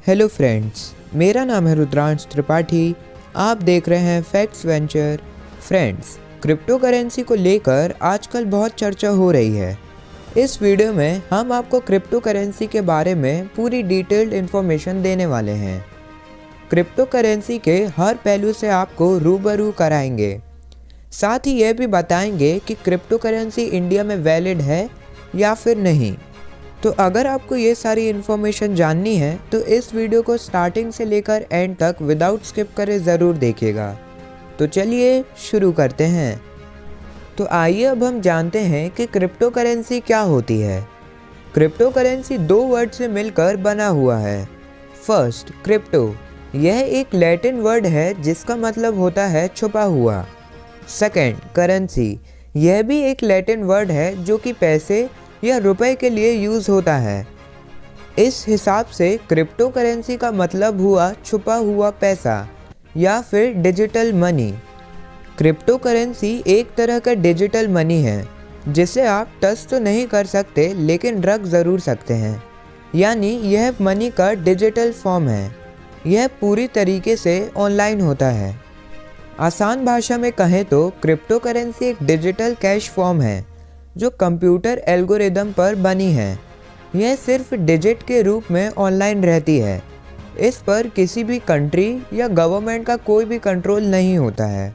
Hello friends, मेरा नाम है रुद्रांश त्रिपाठी। आप देख रहे हैं facts venture. Friends, crypto currency को लेकर आजकल बहुत चर्चा हो रही है। इस वीडियो में हम आपको क्रिप्टो करेंसी के बारे में पूरी डिटेल्ड इन्फॉर्मेशन देने वाले हैं। क्रिप्टो करेंसी के हर पहलू से आपको रूबरू कराएंगे। साथ ही यह भी बताएंगे कि क्रिप्टो करेंसी इंडिया में वैलिड है या फिर नहीं। तो अगर आपको ये सारी इन्फॉर्मेशन जाननी है तो इस वीडियो को स्टार्टिंग से लेकर एंड तक विदाउट स्किप करे ज़रूर देखिएगा। तो चलिए शुरू करते हैं। तो आइए अब हम जानते हैं कि क्रिप्टो करेंसी क्या होती है। क्रिप्टो करेंसी दो वर्ड से मिलकर बना हुआ है। फर्स्ट, क्रिप्टो, यह एक लैटिन वर्ड है जिसका मतलब होता है छुपा हुआ। सेकेंड, करेंसी, यह भी एक लैटिन वर्ड है जो कि पैसे या रुपए के लिए यूज़ होता है। इस हिसाब से क्रिप्टो करेंसी का मतलब हुआ छुपा हुआ पैसा या फिर डिजिटल मनी। क्रिप्टो करेंसी एक तरह का डिजिटल मनी है जिसे आप टच तो नहीं कर सकते लेकिन रख ज़रूर सकते हैं, यानी यह मनी का डिजिटल फॉर्म है। यह पूरी तरीके से ऑनलाइन होता है। आसान भाषा में कहें तो क्रिप्टो करेंसी एक डिजिटल कैश फॉर्म है जो कंप्यूटर एल्गोरिदम पर बनी है। यह सिर्फ डिजिट के रूप में ऑनलाइन रहती है। इस पर किसी भी कंट्री या गवर्नमेंट का कोई भी कंट्रोल नहीं होता है।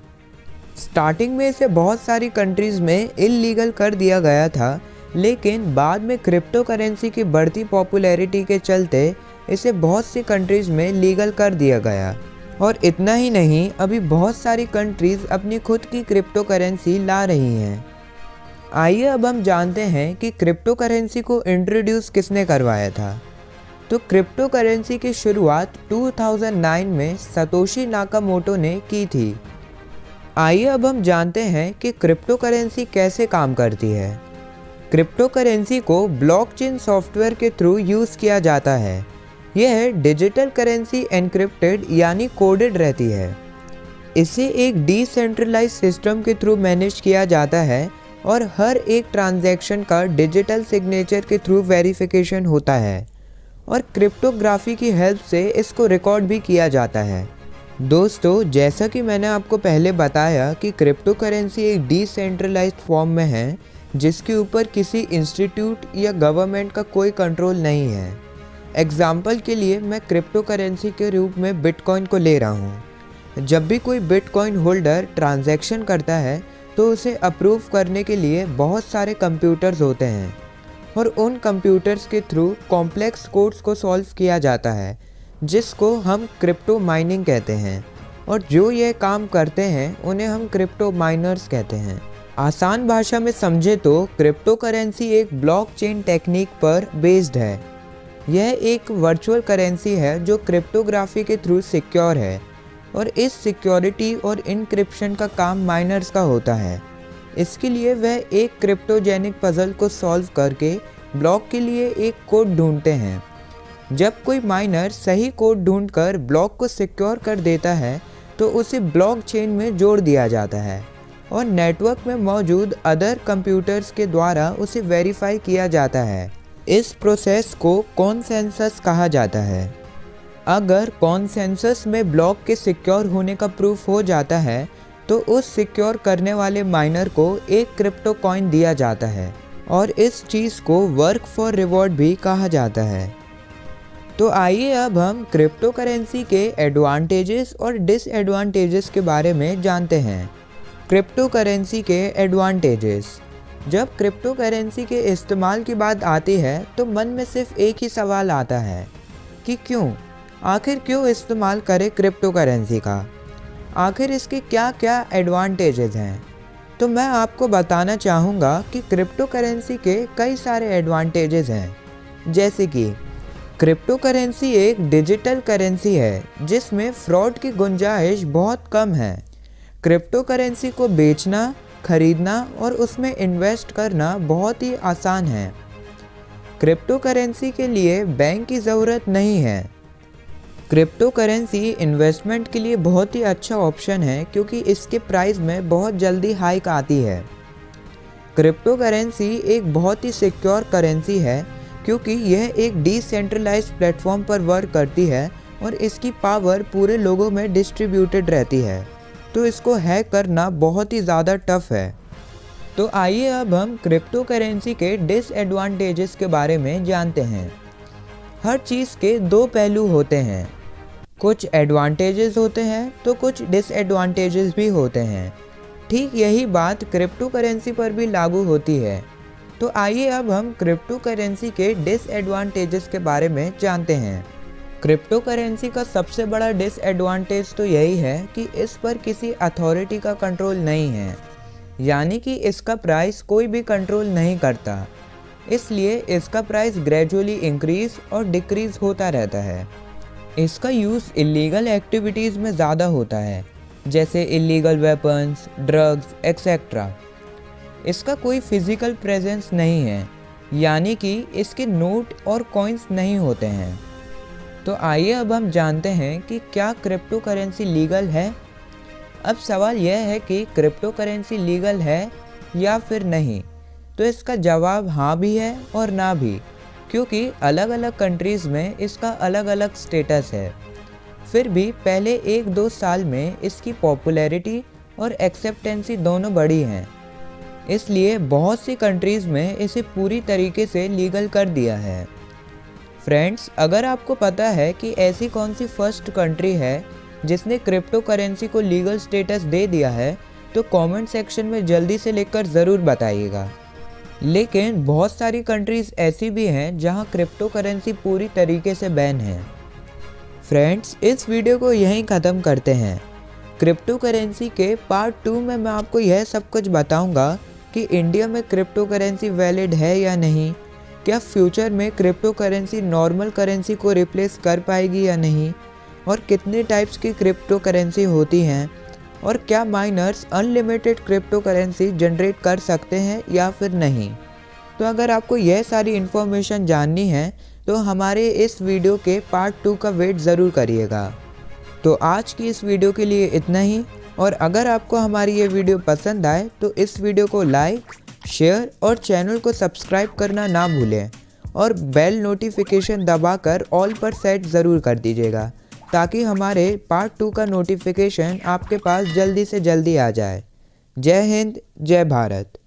स्टार्टिंग में इसे बहुत सारी कंट्रीज़ में इल्लीगल कर दिया गया था, लेकिन बाद में क्रिप्टो करेंसी की बढ़ती पॉपुलैरिटी के चलते इसे बहुत सी कंट्रीज़ में लीगल कर दिया गया। और इतना ही नहीं, अभी बहुत सारी कंट्रीज़ अपनी खुद की क्रिप्टो करेंसी ला रही हैं। आइए अब हम जानते हैं कि क्रिप्टो करेंसी को इंट्रोड्यूस किसने करवाया था। तो क्रिप्टो करेंसी की शुरुआत 2009 में सतोशी नाकामोटो ने की थी। आइए अब हम जानते हैं कि क्रिप्टो करेंसी कैसे काम करती है। क्रिप्टो करेंसी को ब्लॉकचेन सॉफ्टवेयर के थ्रू यूज़ किया जाता है। यह डिजिटल करेंसी एनक्रिप्टेड यानी कोडेड रहती है। इसे एक डिसेंट्रलाइज सिस्टम के थ्रू मैनेज किया जाता है और हर एक ट्रांजैक्शन का डिजिटल सिग्नेचर के थ्रू वेरिफिकेशन होता है और क्रिप्टोग्राफी की हेल्प से इसको रिकॉर्ड भी किया जाता है। दोस्तों, जैसा कि मैंने आपको पहले बताया कि क्रिप्टो करेंसी एक डिसेंट्रलाइज्ड फॉर्म में है जिसके ऊपर किसी इंस्टीट्यूट या गवर्नमेंट का कोई कंट्रोल नहीं है। एग्जाम्पल के लिए मैं क्रिप्टो करेंसी के रूप में बिटकॉइन को ले रहा हूँ। जब भी कोई बिटकॉइन होल्डर ट्रांजैक्शन करता है तो उसे अप्रूव करने के लिए बहुत सारे कंप्यूटर्स होते हैं और उन कंप्यूटर्स के थ्रू कॉम्प्लेक्स कोड्स को सॉल्व किया जाता है जिसको हम क्रिप्टो माइनिंग कहते हैं। और जो ये काम करते हैं उन्हें हम क्रिप्टो माइनर्स कहते हैं। आसान भाषा में समझे तो क्रिप्टो करेंसी एक ब्लॉकचेन टेक्निक पर बेस्ड है। यह एक वर्चुअल करेंसी है जो क्रिप्टोग्राफी के थ्रू सिक्योर है और इस सिक्योरिटी और इनक्रिप्शन का काम माइनर्स का होता है। इसके लिए वह एक क्रिप्टोजेनिक पजल को सॉल्व करके ब्लॉक के लिए एक कोड ढूंढते हैं। जब कोई माइनर सही कोड ढूंढकर ब्लॉक को सिक्योर कर देता है तो उसे ब्लॉकचेन में जोड़ दिया जाता है और नेटवर्क में मौजूद अदर कंप्यूटर्स के द्वारा उसे वेरीफाई किया जाता है। इस प्रोसेस को कॉन्सेंसस कहा जाता है। अगर कॉन्सेंसस में ब्लॉक के सिक्योर होने का प्रूफ हो जाता है तो उस सिक्योर करने वाले माइनर को एक क्रिप्टो कॉइन दिया जाता है और इस चीज़ को वर्क फॉर रिवॉर्ड भी कहा जाता है। तो आइए अब हम क्रिप्टो करेंसी के एडवांटेजेस और डिसएडवांटेजेस के बारे में जानते हैं। क्रिप्टो करेंसी के एडवांटेजेस। जब क्रिप्टो करेंसी के इस्तेमाल की बात आती है तो मन में सिर्फ एक ही सवाल आता है कि आखिर क्यों इस्तेमाल करें क्रिप्टो करेंसी का। आखिर इसके क्या क्या एडवांटेजेस हैं। तो मैं आपको बताना चाहूँगा कि क्रिप्टो करेंसी के कई सारे एडवांटेजेस हैं। जैसे कि क्रिप्टो करेंसी एक डिजिटल करेंसी है जिसमें फ्रॉड की गुंजाइश बहुत कम है। क्रिप्टो करेंसी को बेचना, खरीदना और उसमें इन्वेस्ट करना बहुत ही आसान है। क्रिप्टो करेंसी के लिए बैंक की ज़रूरत नहीं है। क्रिप्टो करेंसी इन्वेस्टमेंट के लिए बहुत ही अच्छा ऑप्शन है क्योंकि इसके प्राइस में बहुत जल्दी हाइक आती है। क्रिप्टो करेंसी एक बहुत ही सिक्योर करेंसी है क्योंकि यह एक डिसेंट्रलाइज्ड प्लेटफॉर्म पर वर्क करती है और इसकी पावर पूरे लोगों में डिस्ट्रीब्यूटेड रहती है, तो इसको हैक करना बहुत ही ज़्यादा टफ है। तो आइए अब हम क्रिप्टो करेंसी के डिसएडवांटेजेस के बारे में जानते हैं। हर चीज़ के दो पहलू होते हैं, कुछ एडवांटेजेस होते हैं तो कुछ डिसएडवांटेजेस भी होते हैं। ठीक यही बात क्रिप्टो करेंसी पर भी लागू होती है। तो आइए अब हम क्रिप्टो करेंसी के डिसएडवांटेजेस के बारे में जानते हैं। क्रिप्टो करेंसी का सबसे बड़ा डिसएडवांटेज तो यही है कि इस पर किसी अथॉरिटी का कंट्रोल नहीं है, यानी कि इसका प्राइस कोई भी कंट्रोल नहीं करता। इसलिए इसका प्राइस ग्रेजुअली इंक्रीज और डिक्रीज होता रहता है। इसका यूज़ इलीगल एक्टिविटीज़ में ज़्यादा होता है, जैसे इलीगल वेपन्स, ड्रग्स एक्सेट्रा। इसका कोई फिजिकल प्रेजेंस नहीं है, यानी कि इसके नोट और कॉइन्स नहीं होते हैं। तो आइए अब हम जानते हैं कि क्या क्रिप्टो करेंसी लीगल है। अब सवाल यह है कि क्रिप्टो करेंसी लीगल है या फिर नहीं। तो इसका जवाब हाँ भी है और ना भी, क्योंकि अलग अलग कंट्रीज़ में इसका अलग अलग स्टेटस है। फिर भी पहले 1-2 साल में इसकी पॉपुलैरिटी और एक्सेप्टेंसी दोनों बढ़ी हैं, इसलिए बहुत सी कंट्रीज़ में इसे पूरी तरीके से लीगल कर दिया है। फ्रेंड्स, अगर आपको पता है कि ऐसी कौन सी फर्स्ट कंट्री है जिसने क्रिप्टो करेंसी को लीगल स्टेटस दे दिया है, तो कमेंट सेक्शन में जल्दी से लिखकर ज़रूर बताइएगा। लेकिन बहुत सारी कंट्रीज़ ऐसी भी हैं जहां क्रिप्टो करेंसी पूरी तरीके से बैन है। फ्रेंड्स, इस वीडियो को यहीं ख़त्म करते हैं। क्रिप्टो करेंसी के पार्ट 2 में मैं आपको यह सब कुछ बताऊंगा कि इंडिया में क्रिप्टो करेंसी वैलिड है या नहीं, क्या फ्यूचर में क्रिप्टो करेंसी नॉर्मल करेंसी को रिप्लेस कर पाएगी या नहीं, और कितने टाइप्स की क्रिप्टो करेंसी होती हैं, और क्या miners unlimited crypto currency generate कर सकते हैं या फिर नहीं। तो अगर आपको यह सारी इन्फॉर्मेशन जाननी है तो हमारे इस वीडियो के पार्ट 2 का वेट ज़रूर करिएगा। तो आज की इस वीडियो के लिए इतना ही, और अगर आपको हमारी ये वीडियो पसंद आए तो इस वीडियो को लाइक, शेयर और चैनल को सब्सक्राइब करना ना भूलें, और बेल नोटिफिकेशन दबाकर ऑल पर सेट ज़रूर कर दीजिएगा, ताकि हमारे पार्ट 2 का नोटिफिकेशन आपके पास जल्दी से जल्दी आ जाए। जय हिंद, जय भारत।